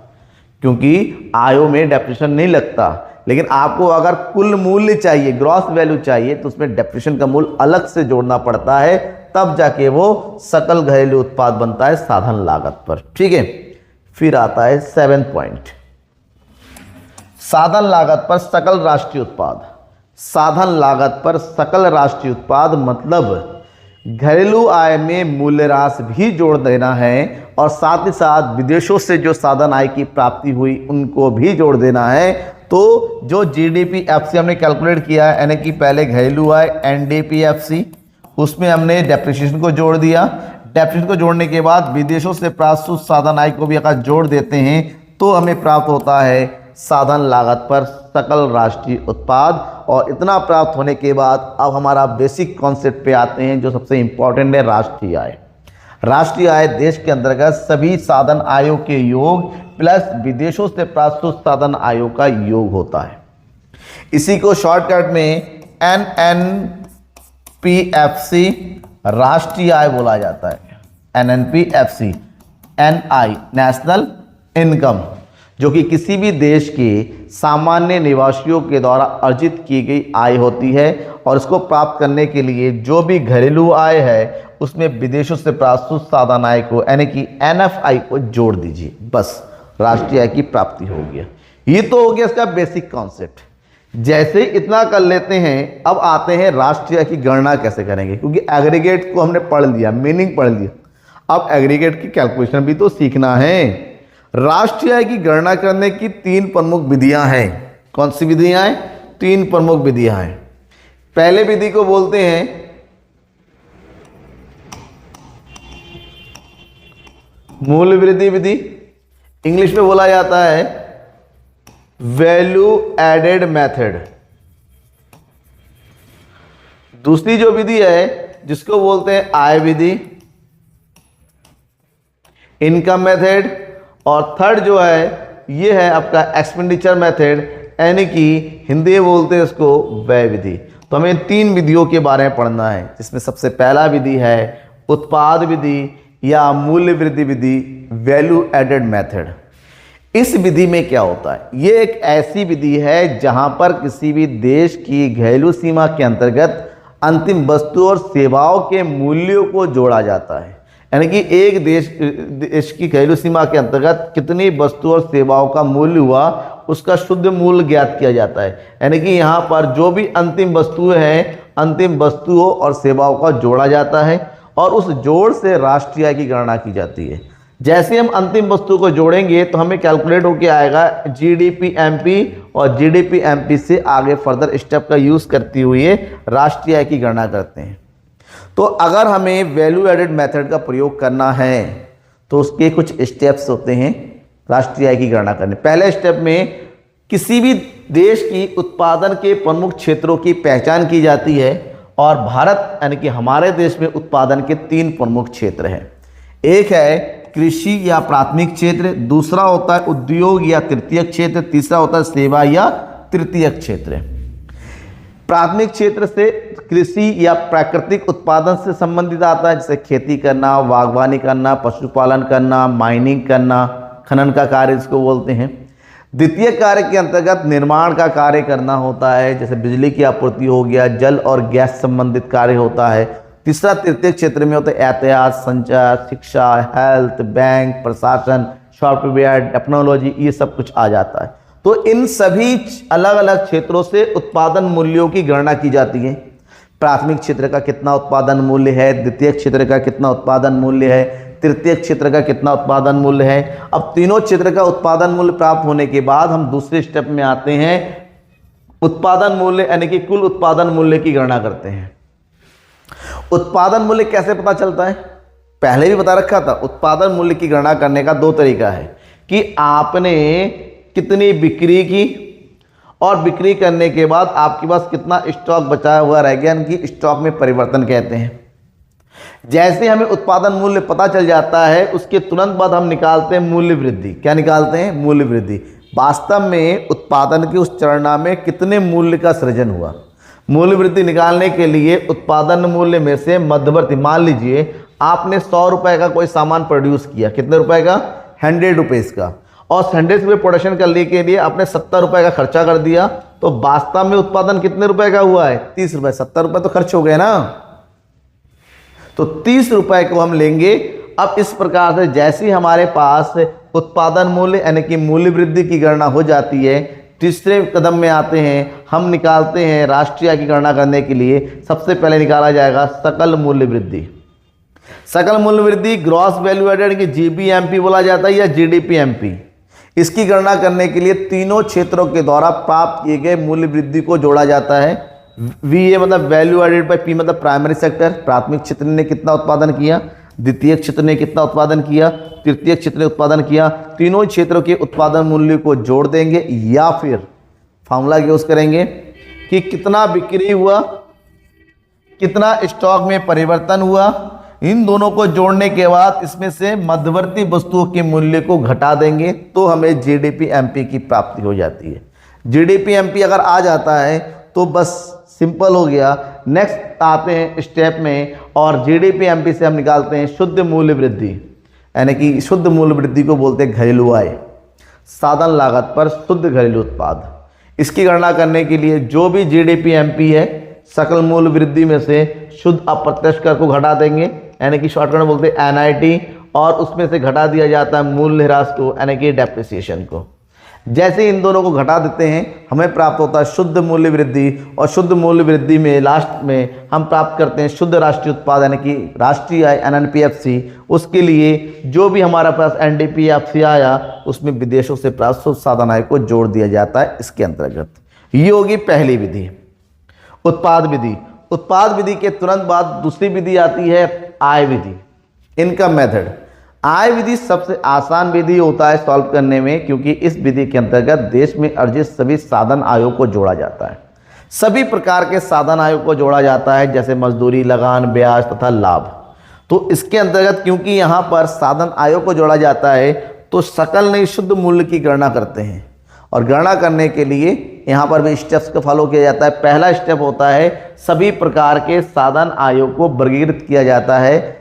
क्योंकि आयों में डेप्रिसिएशन नहीं लगता। लेकिन आपको अगर कुल मूल्य चाहिए, ग्रॉस वैल्यू चाहिए, तो उसमें डेप्रिसिएशन का मूल्य अलग से जोड़ना पड़ता है, तब जाके वो सकल घरेलू उत्पाद बनता है साधन लागत पर। ठीक है, फिर आता है 7 पॉइंट, साधन लागत पर सकल राष्ट्रीय उत्पाद। साधन लागत पर सकल राष्ट्रीय उत्पाद मतलब घरेलू आय में मूल्यह्रास भी जोड़ देना है और साथ ही साथ विदेशों से जो साधन आय की प्राप्ति हुई उनको भी जोड़ देना है। तो जो जीडीपीएफसी हमने कैलकुलेट किया है, यानी कि पहले घरेलू आय एनडीपीएफसी, उसमें हमने डेप्रिसिएशन को जोड़ दिया। डेप्रिसिएशन को जोड़ने के बाद विदेशों से प्राप्त शुद्ध साधन आय को भी अगर जोड़ देते हैं तो हमें प्राप्त होता है साधन लागत पर सकल राष्ट्रीय उत्पाद। और इतना प्राप्त होने के बाद अब हमारा बेसिक कॉन्सेप्ट पे आते हैं जो सबसे इंपॉर्टेंट है, राष्ट्रीय आय। राष्ट्रीय आय देश के अंतर्गत सभी साधन आयों के योग प्लस विदेशों से प्राप्त शुद्ध साधन आयों का योग होता है। इसी को शॉर्टकट में एनएनपीएफसी राष्ट्रीय आय बोला जाता है। एनएनपीएफसी, एनआई नेशनल इनकम, जो कि किसी भी देश के सामान्य निवासियों के द्वारा अर्जित की गई आय होती है। और इसको प्राप्त करने के लिए जो भी घरेलू आय है उसमें विदेशों से प्राप्त शुद्ध साधन आय को, यानी कि एनएफआई को जोड़ दीजिए, बस राष्ट्रीय आय की प्राप्ति हो गया। ये तो हो गया इसका बेसिक कॉन्सेप्ट। जैसे इतना कर लेते हैं, अब आते हैं राष्ट्रीय आय की गणना कैसे करेंगे, क्योंकि एग्रीगेट को हमने पढ़ लिया, मीनिंग पढ़ लिया, अब एग्रीगेट की कैलकुलेशन भी तो सीखना है। राष्ट्रीय आय की गणना करने की 3 प्रमुख विधियां हैं। कौन सी विधियां हैं? 3 प्रमुख विधियां हैं। पहले विधि को बोलते हैं मूल्य वृद्धि विधि, इंग्लिश में बोला जाता है वैल्यू एडेड मेथड। दूसरी जो विधि है जिसको बोलते हैं आय विधि, इनकम मेथड, और थर्ड जो है ये है आपका एक्सपेंडिचर मेथड, यानी कि हिंदी में बोलते हैं इसको व्यय विधि। तो हमें 3 विधियों के बारे में पढ़ना है, जिसमें सबसे पहला विधि है उत्पाद विधि या मूल्य वृद्धि विधि, वैल्यू एडेड मेथड। इस विधि में क्या होता है? ये एक ऐसी विधि है जहां पर किसी भी देश की घरेलू सीमा के अंतर्गत अंतिम वस्तु और सेवाओं के मूल्यों को जोड़ा जाता है। यानी कि एक देश की घरेलू सीमा के अंतर्गत कितनी वस्तु और सेवाओं का मूल्य हुआ, उसका शुद्ध मूल्य ज्ञात किया जाता है। यानी कि यहाँ पर जो भी अंतिम वस्तुएं हैं, अंतिम वस्तुओं और सेवाओं का जोड़ा जाता है और उस जोड़ से राष्ट्रीय आय की गणना की जाती है। जैसे हम अंतिम वस्तु को जोड़ेंगे तो हमें कैलकुलेट होके आएगा जीडीपी एमपी, और जीडीपी एमपी से आगे फर्दर स्टेप का यूज़ करते हुए राष्ट्रीय आय की गणना करते हैं। तो अगर हमें वैल्यू एडेड मेथड का प्रयोग करना है तो उसके कुछ स्टेप्स होते हैं राष्ट्रीय आय की गणना करने। पहले स्टेप में किसी भी देश की उत्पादन के प्रमुख क्षेत्रों की पहचान की जाती है, और भारत यानी कि हमारे देश में उत्पादन के 3 प्रमुख क्षेत्र हैं। एक है कृषि या प्राथमिक क्षेत्र, दूसरा होता है उद्योग या तृतीयक क्षेत्र, तीसरा होता है सेवा या तृतीयक क्षेत्र। प्राथमिक क्षेत्र से कृषि या प्राकृतिक उत्पादन से संबंधित आता है, जैसे खेती करना, बागवानी करना, पशुपालन करना, माइनिंग करना, खनन का कार्य इसको बोलते हैं। द्वितीय कार्य के अंतर्गत निर्माण का कार्य करना होता है, जैसे बिजली की आपूर्ति हो गया, जल और गैस संबंधित कार्य होता है। तीसरा तृतीय क्षेत्र में होता है यातायात, संचार, शिक्षा, हेल्थ, बैंक, प्रशासन, सॉफ्टवेयर, टेक्नोलॉजी, ये सब कुछ आ जाता है। तो इन सभी अलग अलग क्षेत्रों से उत्पादन मूल्यों की गणना की जाती है। प्राथमिक क्षेत्र का कितना उत्पादन मूल्य है, द्वितीय क्षेत्र का कितना उत्पादन मूल्य है, तृतीय क्षेत्र का कितना उत्पादन मूल्य है। अब तीनों क्षेत्र का उत्पादन मूल्य प्राप्त होने के बाद हम दूसरे स्टेप में आते हैं, उत्पादन मूल्य यानी कि कुल उत्पादन मूल्य की गणना करते हैं। उत्पादन मूल्य कैसे पता चलता है? पहले भी बता रखा था, उत्पादन मूल्य की गणना करने का 2 तरीका है कि आपने कितनी बिक्री की और बिक्री करने के बाद आपके पास कितना स्टॉक बचाया हुआ रह गया, यानी कि स्टॉक में परिवर्तन कहते हैं। जैसे हमें उत्पादन मूल्य पता चल जाता है उसके तुरंत बाद हम निकालते हैं मूल्य वृद्धि। क्या निकालते हैं? मूल्य वृद्धि। वास्तव में उत्पादन के उस चरणा में कितने मूल्य का सृजन हुआ। मूल्य वृद्धि निकालने के लिए उत्पादन मूल्य में से मध्यवर्ती, मान लीजिए आपने 100 रुपए का कोई सामान प्रोड्यूस किया, कितने रुपए का? 100 रुपीज़ का, और 100 रुपये प्रोडक्शन करने के लिए आपने 70 रुपए का खर्चा कर दिया, तो वास्तव में उत्पादन कितने रुपए का हुआ है? 30 रुपए। 70 रुपए तो खर्च हो गए ना, तो 30 रुपए को हम लेंगे। अब इस प्रकार से जैसे ही हमारे पास उत्पादन मूल्य यानी कि मूल्य वृद्धि की गणना हो जाती है, तीसरे कदम में आते हैं, हम निकालते हैं राष्ट्रीय आय की गणना करने के लिए सबसे पहले निकाला जाएगा सकल मूल्य वृद्धि। सकल मूल्य वृद्धि ग्रॉस वैल्यू एडेड की जीबीएमपी बोला जाता है या जीडीपीएमपी। इसकी गणना करने के लिए तीनों क्षेत्रों के द्वारा प्राप्त किए गए मूल्य वृद्धि को जोड़ा जाता है। वीए मतलब वैल्यू एडेड बाय पी मतलब प्राइमरी सेक्टर, प्राथमिक क्षेत्र ने कितना उत्पादन किया, द्वितीय क्षेत्र ने कितना उत्पादन किया, तृतीय क्षेत्र ने उत्पादन किया। तीनों क्षेत्रों के उत्पादन मूल्य को जोड़ देंगे या फिर फॉर्मूला यूज करेंगे कि कितना बिक्री हुआ, कितना स्टॉक में परिवर्तन हुआ। इन दोनों को जोड़ने के बाद इसमें से मध्यवर्ती वस्तुओं के मूल्य को घटा देंगे तो हमें जीडीपीएमपी की प्राप्ति हो जाती है। जीडीपीएमपी अगर आ जाता है तो बस सिंपल हो गया। नेक्स्ट आते हैं स्टेप में और जीडीपीएमपी से हम निकालते हैं शुद्ध मूल्य वृद्धि, यानी कि शुद्ध मूल्य वृद्धि को बोलते हैं घरेलू आय, साधन लागत पर शुद्ध घरेलू उत्पाद। इसकी गणना करने के लिए जो भी जीडीपीएमपी है सकल मूल्य वृद्धि में से शुद्ध अप्रत्यक्ष कर को घटा देंगे, यानी कि शॉर्टकट में बोलते हैं एनआईटी, और उसमें से घटा दिया जाता है मूल्य ह्रास को, यानी कि डेप्रिसिएशन को। जैसे इन दोनों को घटा देते हैं हमें प्राप्त होता है शुद्ध मूल्य वृद्धि, और शुद्ध मूल्य वृद्धि में लास्ट में हम प्राप्त करते हैं शुद्ध राष्ट्रीय उत्पाद यानी कि राष्ट्रीय आय NNPFC। उसके लिए जो भी हमारे पास NDPFC आया उसमें विदेशों से प्राप्त शुद्ध साधन आय को जोड़ दिया जाता है इसके अंतर्गत। ये होगी पहली विधि, उत्पाद विधि। उत्पाद विधि के तुरंत बाद दूसरी विधि आती है आय विधि, इनकम मेथड। आय विधि सबसे आसान विधि होता है सॉल्व करने में, क्योंकि इस विधि के अंतर्गत देश में अर्जित सभी साधन आयों को जोड़ा जाता है। सभी प्रकार के साधन आयों को जोड़ा जाता है, जैसे मजदूरी, लगान, ब्याज तथा लाभ। तो इसके अंतर्गत क्योंकि यहाँ पर साधन आयों को जोड़ा जाता है तो सकल नहीं शुद्ध मूल्य की गणना करते हैं, और गणना करने के लिए यहाँ पर भी स्टेप्स को फॉलो किया जाता है। पहला स्टेप होता है सभी प्रकार के साधन आयों को वर्गीकृत किया जाता है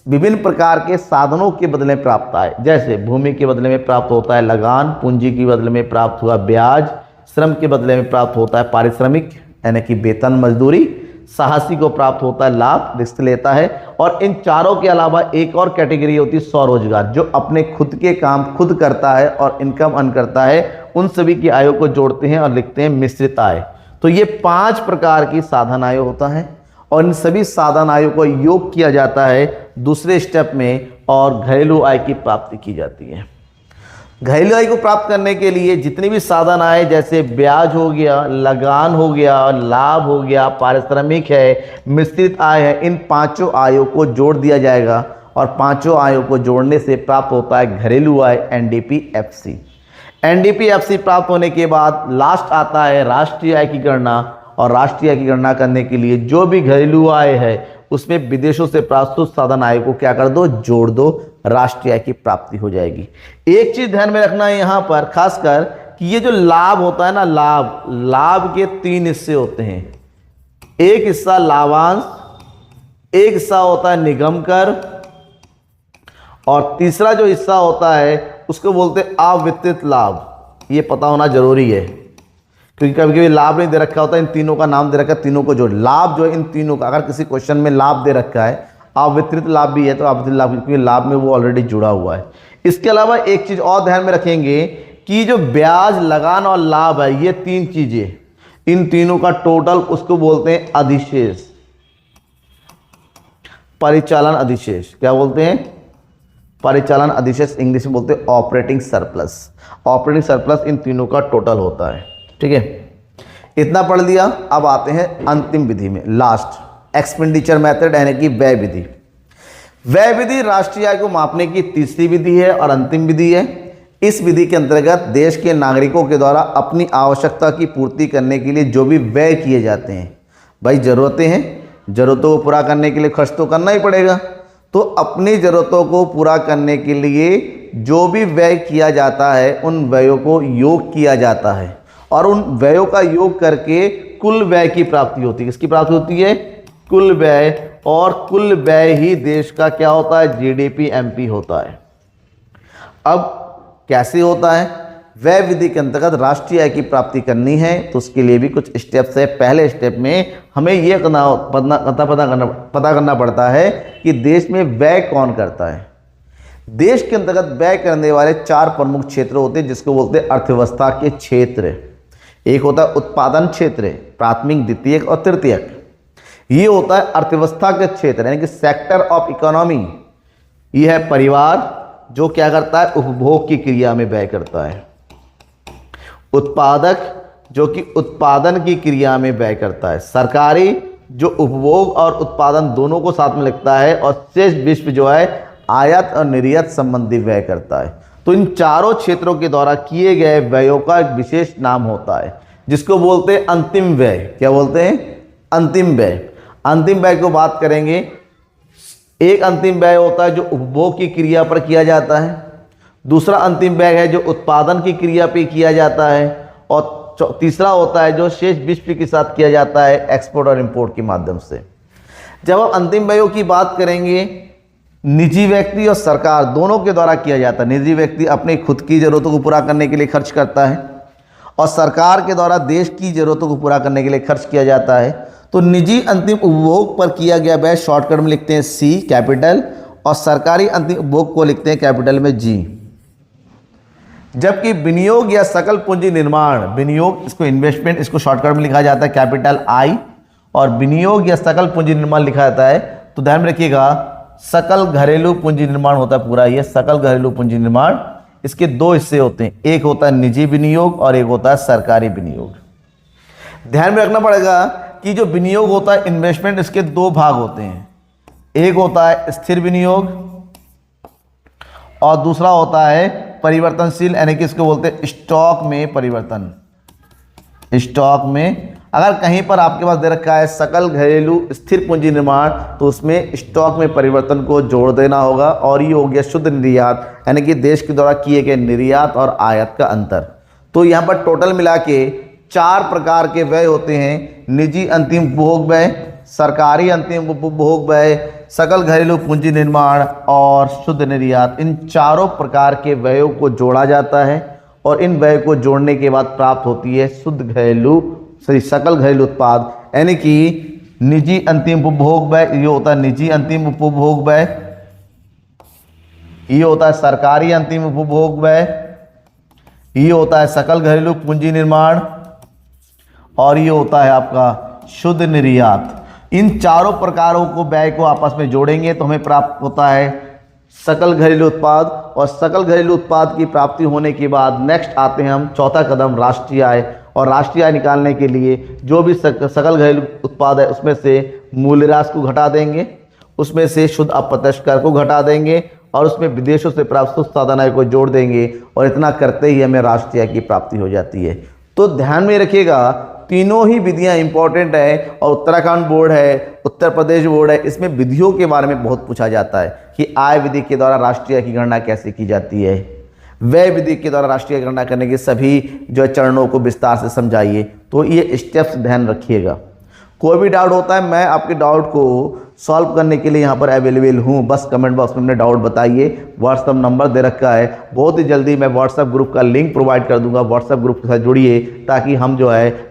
विभिन्न प्रकार के साधनों के बदले में प्राप्त आय, जैसे भूमि के बदले में प्राप्त होता है लगान, पूंजी के बदले में प्राप्त हुआ ब्याज, श्रम के बदले में प्राप्त होता है पारिश्रमिक यानी कि वेतन मजदूरी, साहसी को प्राप्त होता है लाभ, रिस्क लेता है। और इन चारों के अलावा एक और कैटेगरी होती है स्वरोजगार, जो अपने खुद के काम खुद करता है और इनकम अर्न करता है। उन सभी की आयों को जोड़ते हैं और लिखते हैं मिश्रित आय। तो ये 5 प्रकार की साधन आय होता है, और इन सभी साधन आयों को योग किया जाता है दूसरे स्टेप में, और घरेलू आय की प्राप्ति की जाती है। घरेलू आय को प्राप्त करने के लिए जितनी भी साधन आए, जैसे ब्याज हो गया, लगान हो गया, लाभ हो गया, पारिश्रमिक है, मिश्रित आय है, इन 5 आयों को जोड़ दिया जाएगा, और 5 आयों को जोड़ने से प्राप्त होता है घरेलू आय NDPFC। NDPFC प्राप्त होने के बाद लास्ट आता है राष्ट्रीय आय की गणना, और राष्ट्रीय आय की गणना करने के लिए जो भी घरेलू आय है उसमें विदेशों से प्राप्त शुद्ध साधन आय को क्या कर दो, जोड़ दो, राष्ट्रीय आय की प्राप्ति हो जाएगी। एक चीज ध्यान में रखना है यहाँ पर खासकर कि ये जो लाभ होता है ना, लाभ के 3 हिस्से होते हैं। एक हिस्सा लाभांश, एक हिस्सा होता है निगम कर, और तीसरा जो हिस्सा होता है उसको बोलते हैं अवितरित लाभ। ये पता होना जरूरी है, क्योंकि कभी कभी लाभ नहीं दे रखा होता, इन तीनों का नाम दे रखा है, तीनों को जोड़। लाभ जो है इन तीनों का, अगर किसी क्वेश्चन में लाभ दे रखा है, अवितरित लाभ भी है तो अवितरित लाभ, क्योंकि लाभ में वो ऑलरेडी जुड़ा हुआ है। इसके अलावा एक चीज और ध्यान में रखेंगे कि जो ब्याज, लगान और लाभ है, ये 3 चीजें, इन तीनों का टोटल उसको बोलते हैं अधिशेष, परिचालन अधिशेष। क्या बोलते हैं? परिचालन अधिशेष, इंग्लिश में बोलते हैं ऑपरेटिंग सरप्लस। ऑपरेटिंग सरप्लस इन तीनों का टोटल होता है। ठीक है, इतना पढ़ लिया। अब आते हैं अंतिम विधि में, लास्ट एक्सपेंडिचर मेथड यानी कि व्यय विधि। व्यय विधि राष्ट्रीय आय को मापने की तीसरी विधि है और अंतिम विधि है। इस विधि के अंतर्गत देश के नागरिकों के द्वारा अपनी आवश्यकता की पूर्ति करने के लिए जो भी व्यय किए जाते हैं, भाई जरूरतें हैं, जरूरतों को पूरा करने के लिए खर्च तो करना ही पड़ेगा, तो अपनी ज़रूरतों को पूरा करने के लिए जो भी व्यय किया जाता है उन व्ययों को योग किया जाता है, और उन व्ययों का योग करके कुल व्यय की प्राप्ति होती है। किसकी प्राप्ति होती है? कुल व्यय। और कुल व्यय ही देश का क्या होता है? GDP MP होता है। अब कैसे होता है? व्यय विधि के अंतर्गत राष्ट्रीय आय की प्राप्ति करनी है तो उसके लिए भी कुछ स्टेप्स है। पहले स्टेप में हमें यह पता करना पड़ता है कि देश में व्यय कौन करता है। देश के अंतर्गत व्यय करने वाले 4 प्रमुख क्षेत्र होते हैं जिसको बोलते हैं अर्थव्यवस्था के क्षेत्र। एक होता है उत्पादन क्षेत्र, प्राथमिक, द्वितीयक और तृतीयक। ये होता है अर्थव्यवस्था के क्षेत्र यानी कि सेक्टर ऑफ इकोनॉमी। ये है परिवार जो क्या करता है? उपभोग की क्रिया में व्यय करता है। उत्पादक जो कि उत्पादन की क्रिया में व्यय करता है। सरकारी जो उपभोग और उत्पादन दोनों को साथ में लिखता है। और शेष विश्व जो है आयात और निर्यात संबंधी व्यय करता है। तो इन चारों क्षेत्रों के द्वारा किए गए व्ययों का एक विशेष नाम होता है जिसको बोलते हैं अंतिम व्यय। क्या बोलते हैं? अंतिम व्यय। अंतिम व्यय को बात करेंगे। एक अंतिम व्यय होता है जो उपभोग की क्रिया पर किया जाता है, दूसरा अंतिम व्यय है जो उत्पादन की क्रिया पे किया जाता है, और तीसरा होता है जो शेष विश्व के साथ किया जाता है एक्सपोर्ट और इंपोर्ट के माध्यम से। जब हम अंतिम व्ययों की बात करेंगे, निजी व्यक्ति और सरकार दोनों के द्वारा किया जाता है। निजी व्यक्ति अपनी खुद की जरूरतों को पूरा करने के लिए खर्च करता है और सरकार के द्वारा देश की जरूरतों को पूरा करने के लिए खर्च किया जाता है। तो निजी अंतिम उपभोग पर किया गया व्यय शॉर्टकट में लिखते हैं C कैपिटल, और सरकारी अंतिम उपभोग को लिखते हैं कैपिटल में G। जबकि विनियोग या सकल पूंजी निर्माण, विनियोग इसको इन्वेस्टमेंट, इसको शॉर्टकट में लिखा जाता है कैपिटल आई, और विनियोग या सकल पूंजी निर्माण लिखा जाता है। तो ध्यान में रखिएगा सकल घरेलू पूंजी निर्माण होता है पूरा, ये सकल घरेलू पूंजी निर्माण। इसके दो हिस्से होते हैं, एक होता है निजी विनियोग और एक होता है सरकारी विनियोग। ध्यान में रखना पड़ेगा कि जो विनियोग होता है इन्वेस्टमेंट, इसके दो भाग होते हैं, एक होता है स्थिर विनियोग और दूसरा होता है परिवर्तनशील, यानी कि इसको बोलते हैं स्टॉक में परिवर्तन। स्टॉक में अगर कहीं पर आपके पास दे रखा है सकल घरेलू स्थिर पूंजी निर्माण, तो उसमें स्टॉक में परिवर्तन को जोड़ देना होगा, और ये हो गया शुद्ध निर्यात, यानी कि देश के द्वारा किए गए निर्यात और आयात का अंतर। तो यहाँ पर टोटल मिला के 4 प्रकार के व्यय होते हैं, निजी अंतिम उपभोग व्यय, सरकारी अंतिम उपभोग व्यय, सकल घरेलू पूंजी निर्माण और शुद्ध निर्यात। इन चारों प्रकार के व्ययों को जोड़ा जाता है और इन व्यय को जोड़ने के बाद प्राप्त होती है शुद्ध घरेलू सकल घरेलू उत्पाद, यानी कि निजी अंतिम उपभोग व्यय, ये होता है निजी अंतिम उपभोग व्यय, ये होता है सरकारी अंतिम उपभोग व्यय, ये होता है सकल घरेलू पूंजी निर्माण और ये होता है आपका शुद्ध निर्यात। इन चारों प्रकारों को व्यय को आपस में जोड़ेंगे तो हमें प्राप्त होता है सकल घरेलू उत्पाद, और सकल घरेलू उत्पाद की प्राप्ति होने के बाद नेक्स्ट आते हैं हम चौथा कदम राष्ट्रीय आय। और राष्ट्रीय आय निकालने के लिए जो भी सकल घरेलू उत्पाद है उसमें से मूल्यह्रास को घटा देंगे, उसमें से शुद्ध अप्रत्यक्ष कर को घटा देंगे और उसमें विदेशों से प्राप्त शुद्ध साधन आय को जोड़ देंगे, और इतना करते ही हमें राष्ट्रीय आय की प्राप्ति हो जाती है। तो ध्यान में रखिएगा तीनों ही विधियां इंपॉर्टेंट है, और उत्तराखंड बोर्ड है, उत्तर प्रदेश बोर्ड है, इसमें विधियों के बारे में बहुत पूछा जाता है कि आय विधि के द्वारा राष्ट्रीय आय की गणना कैसे की जाती है, व्यय विधि के द्वारा राष्ट्रीय गणना करने के सभी जो चरणों को विस्तार से समझाइए। तो ये स्टेप्स ध्यान रखिएगा। कोई भी डाउट होता है मैं आपके डाउट को सॉल्व करने के लिए यहाँ पर अवेलेबल हूँ, बस कमेंट बॉक्स में अपने डाउट बताइए। व्हाट्सअप नंबर दे रखा है, बहुत ही जल्दी मैं व्हाट्सअप ग्रुप का लिंक प्रोवाइड कर दूंगा, व्हाट्सअप ग्रुप के साथ जुड़िए ताकि हम जो है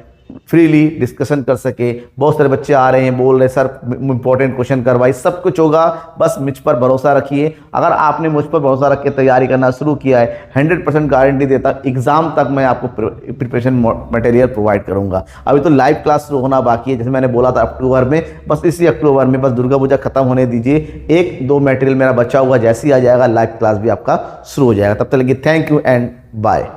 फ्रीली डिस्कशन कर सके। बहुत सारे बच्चे आ रहे हैं बोल रहे सर इंपॉर्टेंट क्वेश्चन करवाइए, सब कुछ होगा, बस मुझ पर भरोसा रखिए। अगर आपने मुझ पर भरोसा रख के तैयारी करना शुरू किया है 100% गारंटी देता एग्जाम तक मैं आपको प्रिपरेशन मटेरियल प्रोवाइड करूंगा। अभी तो लाइव क्लास शुरू होना बाकी है, जैसे मैंने बोला था अक्टूबर में, बस इसी अक्टूबर में, बस दुर्गा पूजा खत्म होने दीजिए, 1-2 मटेरियल मेरा बचा हुआ जैसे ही आ जाएगा लाइव क्लास भी आपका शुरू हो जाएगा। तब तक लगे थैंक यू एंड बाय।